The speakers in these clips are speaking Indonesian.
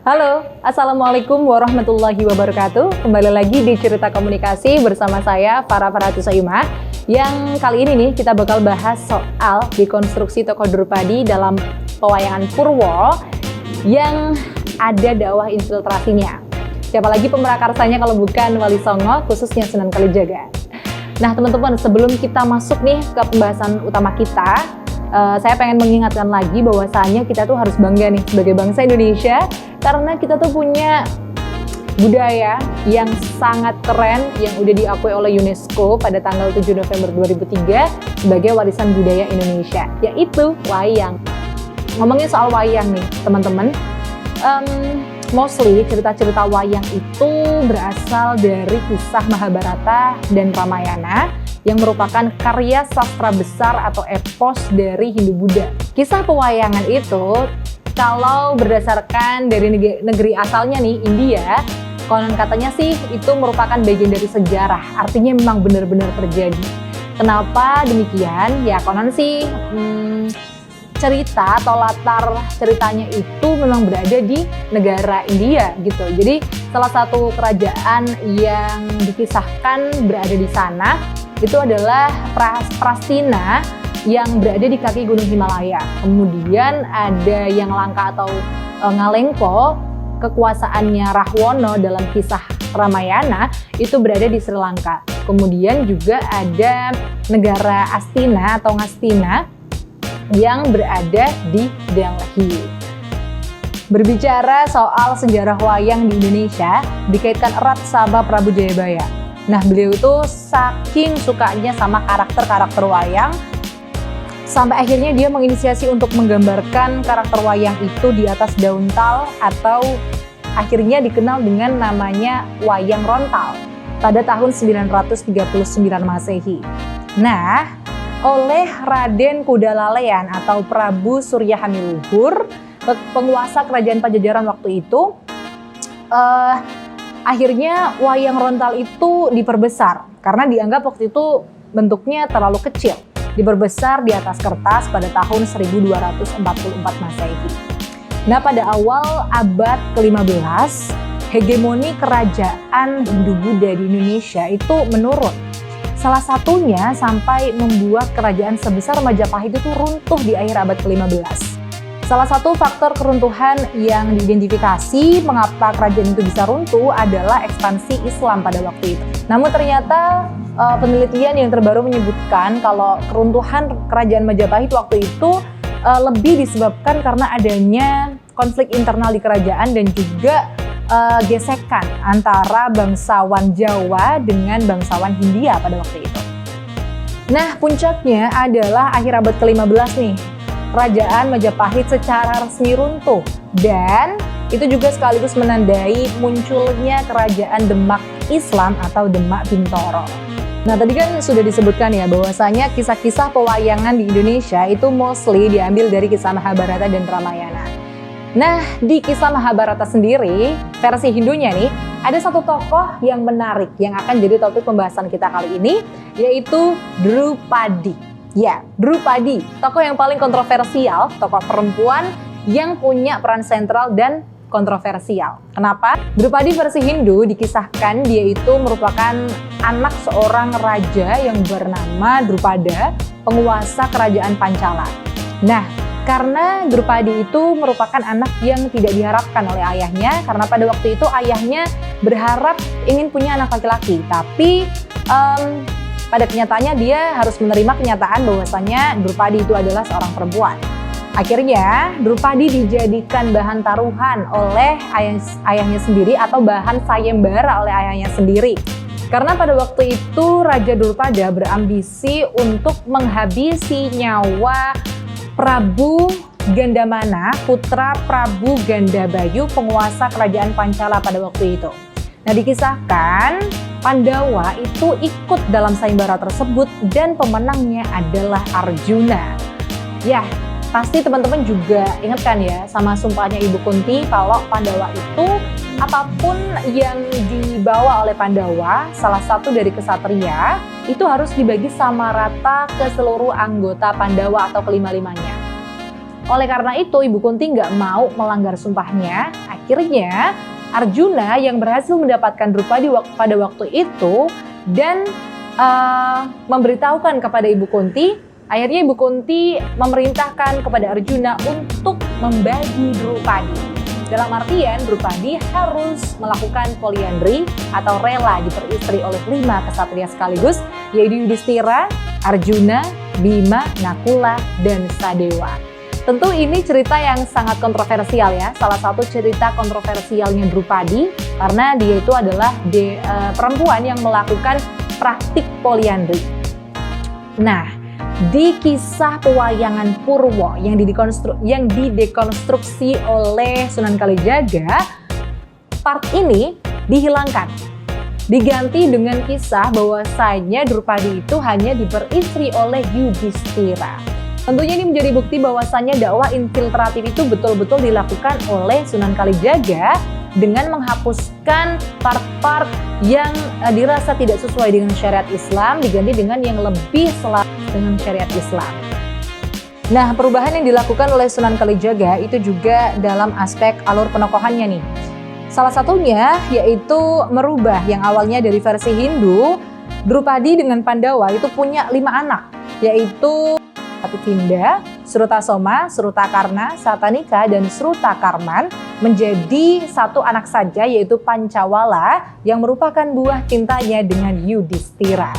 Halo, Assalamualaikum warahmatullahi wabarakatuh. Kembali lagi di Cerita Komunikasi bersama saya, Farah Farhatusaimah. Yang kali ini nih kita bakal bahas soal dekonstruksi tokoh Drupadi dalam pewayangan Purwo yang ada dakwah infiltrasinya. Siapa lagi pemerakarsanya kalau bukan Wali Songo, khususnya Sunan Kalijaga. Nah teman-teman, sebelum kita masuk nih ke pembahasan utama kita, saya pengen mengingatkan lagi bahwasanya kita tuh harus bangga nih sebagai bangsa Indonesia karena kita tuh punya budaya yang sangat keren yang udah diakui oleh UNESCO pada tanggal 7 November 2003 sebagai warisan budaya Indonesia, yaitu wayang. Ngomongin soal wayang nih teman-teman, mostly cerita-cerita wayang itu berasal dari kisah Mahabharata dan Ramayana yang merupakan karya sastra besar atau epos dari Hindu-Buddha. Kisah pewayangan itu, kalau berdasarkan dari negeri asalnya nih, India, konon katanya sih itu merupakan bagian dari sejarah, artinya memang benar-benar terjadi. Kenapa demikian? Ya konon sih cerita atau latar ceritanya itu memang berada di negara India gitu. Jadi salah satu kerajaan yang dikisahkan berada di sana itu adalah Prastina yang berada di kaki Gunung Himalaya. Kemudian ada yang Langka atau Ngalengko, kekuasaannya Rahwana dalam kisah Ramayana itu berada di Sri Lanka. Kemudian juga ada negara Astina atau Ngastina yang berada di Delhi. Berbicara soal sejarah wayang di Indonesia dikaitkan erat sama Prabu Jayabaya. Nah, beliau itu saking sukanya sama karakter-karakter wayang sampai akhirnya dia menginisiasi untuk menggambarkan karakter wayang itu di atas daun tal atau akhirnya dikenal dengan namanya wayang rontal pada tahun 939 Masehi. Nah, oleh Raden Kudalalean atau Prabu Surya Hamiluhur, penguasa kerajaan Pajajaran waktu itu, akhirnya wayang rontal itu diperbesar karena dianggap waktu itu bentuknya terlalu kecil. Diperbesar di atas kertas pada tahun 1244 Masehi. Nah, pada awal abad ke-15, hegemoni kerajaan Hindu-Buddha di Indonesia itu menurun. Salah satunya sampai membuat kerajaan sebesar Majapahit itu runtuh di akhir abad ke-15. Salah satu faktor keruntuhan yang diidentifikasi mengapa kerajaan itu bisa runtuh adalah ekspansi Islam pada waktu itu. Namun ternyata penelitian yang terbaru menyebutkan kalau keruntuhan kerajaan Majapahit waktu itu lebih disebabkan karena adanya konflik internal di kerajaan dan juga gesekan antara bangsawan Jawa dengan bangsawan Hindia pada waktu itu. Nah, puncaknya adalah akhir abad ke-15 nih. Kerajaan Majapahit secara resmi runtuh dan itu juga sekaligus menandai munculnya kerajaan Demak Islam atau Demak Bintoro. Nah, tadi kan sudah disebutkan ya bahwasanya kisah-kisah pewayangan di Indonesia itu mostly diambil dari kisah Mahabharata dan Ramayana. Nah, di kisah Mahabharata sendiri, versi Hindunya nih, ada satu tokoh yang menarik yang akan jadi topik pembahasan kita kali ini, yaitu Drupadi. Ya, Drupadi, tokoh yang paling kontroversial, tokoh perempuan yang punya peran sentral dan kontroversial. Kenapa? Drupadi versi Hindu dikisahkan dia itu merupakan anak seorang raja yang bernama Drupada, penguasa kerajaan Pancala. Nah, karena Drupadi itu merupakan anak yang tidak diharapkan oleh ayahnya, karena pada waktu itu ayahnya berharap ingin punya anak laki-laki, tapi pada kenyataannya dia harus menerima kenyataan bahwasanya Drupadi itu adalah seorang perempuan. Akhirnya Drupadi dijadikan bahan taruhan oleh ayahnya sendiri atau bahan sayembara oleh ayahnya sendiri. Karena pada waktu itu Raja Drupada berambisi untuk menghabisi nyawa Prabu Gandamana, putra Prabu Gandabayu, penguasa kerajaan Pancala pada waktu itu. Nah, dikisahkan Pandawa itu ikut dalam sayembara tersebut dan pemenangnya adalah Arjuna. Ya, pasti teman-teman juga ingat kan ya sama sumpahnya Ibu Kunti kalau Pandawa itu apapun yang dibawa oleh Pandawa, salah satu dari kesatria, itu harus dibagi sama rata ke seluruh anggota Pandawa atau kelima-limanya. Oleh karena itu, Ibu Kunti nggak mau melanggar sumpahnya. Akhirnya, Arjuna yang berhasil mendapatkan Drupadi pada waktu itu dan memberitahukan kepada Ibu Kunti, akhirnya Ibu Kunti memerintahkan kepada Arjuna untuk membagi Drupadi. Dalam artian, Drupadi harus melakukan poliandri atau rela diperistri oleh 5 kesatria sekaligus, yaitu Yudhistira, Arjuna, Bima, Nakula, dan Sadewa. Tentu ini cerita yang sangat kontroversial ya, salah satu cerita kontroversialnya Drupadi karena dia itu adalah perempuan yang melakukan praktik poliandri. Nah, di kisah pewayangan Purwo yang didekonstruksi oleh Sunan Kalijaga, part ini dihilangkan. Diganti dengan kisah bahwasanya Drupadi itu hanya diperistri oleh Yudhistira. Tentunya ini menjadi bukti bahwasannya dakwah infiltratif itu betul-betul dilakukan oleh Sunan Kalijaga dengan menghapuskan part-part yang dirasa tidak sesuai dengan syariat Islam, diganti dengan yang lebih selaras dengan syariat Islam. Nah, perubahan yang dilakukan oleh Sunan Kalijaga itu juga dalam aspek alur penokohannya nih. Salah satunya yaitu merubah yang awalnya dari versi Hindu, Drupadi dengan Pandawa itu punya 5 anak, yaitu Tinda, Srutasoma, Srutakarna, Satanika, dan Srutakarman menjadi 1 anak saja, yaitu Pancawala yang merupakan buah cintanya dengan Yudhistira.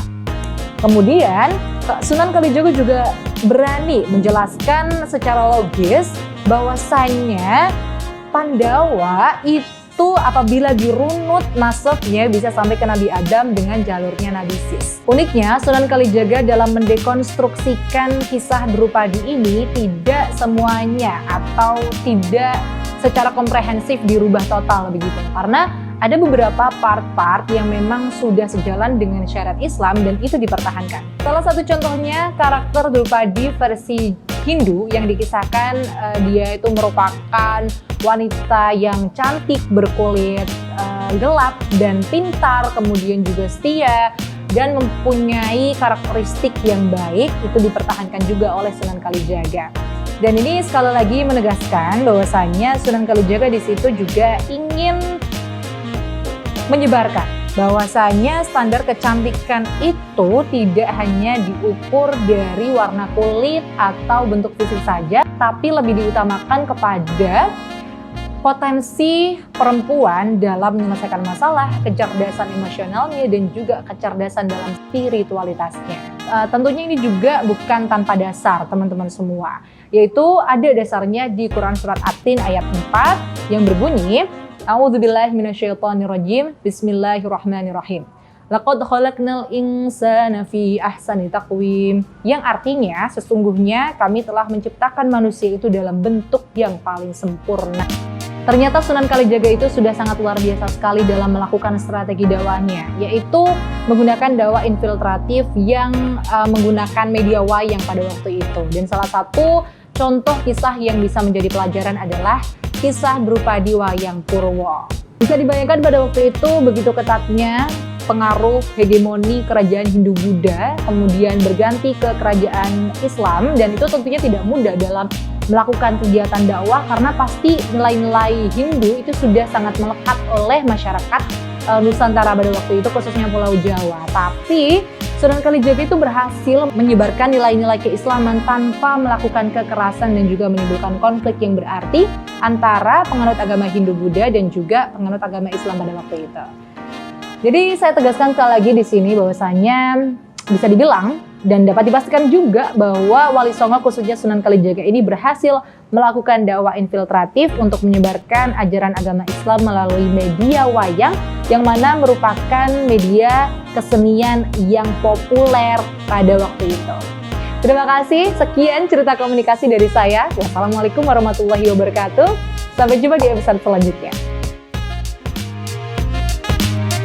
Kemudian Sunan Kalijaga juga berani menjelaskan secara logis bahwasannya Pandawa itu apabila dirunut nasabnya bisa sampai ke Nabi Adam dengan jalurnya Nabi Sis. Uniknya, Sunan Kalijaga dalam mendekonstruksikan kisah Drupadi ini tidak semuanya atau tidak secara komprehensif dirubah total begitu. Karena ada beberapa part-part yang memang sudah sejalan dengan syariat Islam dan itu dipertahankan. Salah satu contohnya karakter Drupadi versi Hindu yang dikisahkan dia itu merupakan wanita yang cantik, berkulit gelap dan pintar, kemudian juga setia dan mempunyai karakteristik yang baik, itu dipertahankan juga oleh Sunan Kalijaga. Dan ini sekali lagi menegaskan bahwasannya Sunan Kalijaga di situ juga ingin menyebarkan bahwasanya standar kecantikan itu tidak hanya diukur dari warna kulit atau bentuk fisik saja, tapi lebih diutamakan kepada potensi perempuan dalam menyelesaikan masalah, kecerdasan emosionalnya, dan juga kecerdasan dalam spiritualitasnya. Tentunya ini juga bukan tanpa dasar teman-teman semua, yaitu ada dasarnya di Quran Surat At-Tin ayat 4 yang berbunyi, A'udzubillahi minasyaitonirrajim, Bismillahirrahmanirrahim. Laqad khalaqnal insana fi ahsani taqwim, yang artinya sesungguhnya kami telah menciptakan manusia itu dalam bentuk yang paling sempurna. Ternyata Sunan Kalijaga itu sudah sangat luar biasa sekali dalam melakukan strategi dakwahnya, yaitu menggunakan dakwah infiltratif yang menggunakan media wayang pada waktu itu. Dan salah satu contoh kisah yang bisa menjadi pelajaran adalah kisah Drupadi Wayang Purwo. Bisa dibayangkan pada waktu itu begitu ketatnya pengaruh hegemoni kerajaan Hindu-Buddha, kemudian berganti ke kerajaan Islam, dan itu tentunya tidak mudah dalam melakukan kegiatan dakwah karena pasti nilai-nilai Hindu itu sudah sangat melekat oleh masyarakat Nusantara pada waktu itu, khususnya Pulau Jawa. Tapi Sunan Kalijaga itu berhasil menyebarkan nilai-nilai keislaman tanpa melakukan kekerasan dan juga menimbulkan konflik yang berarti antara penganut agama Hindu-Buddha dan juga penganut agama Islam pada waktu itu. Jadi saya tegaskan sekali lagi di sini bahwasanya bisa dibilang dan dapat dipastikan juga bahwa Wali Songo khususnya Sunan Kalijaga ini berhasil melakukan dakwah infiltratif untuk menyebarkan ajaran agama Islam melalui media wayang yang mana merupakan media kesenian yang populer pada waktu itu. Terima kasih, sekian cerita komunikasi dari saya. Wassalamualaikum warahmatullahi wabarakatuh. Sampai jumpa di episode selanjutnya.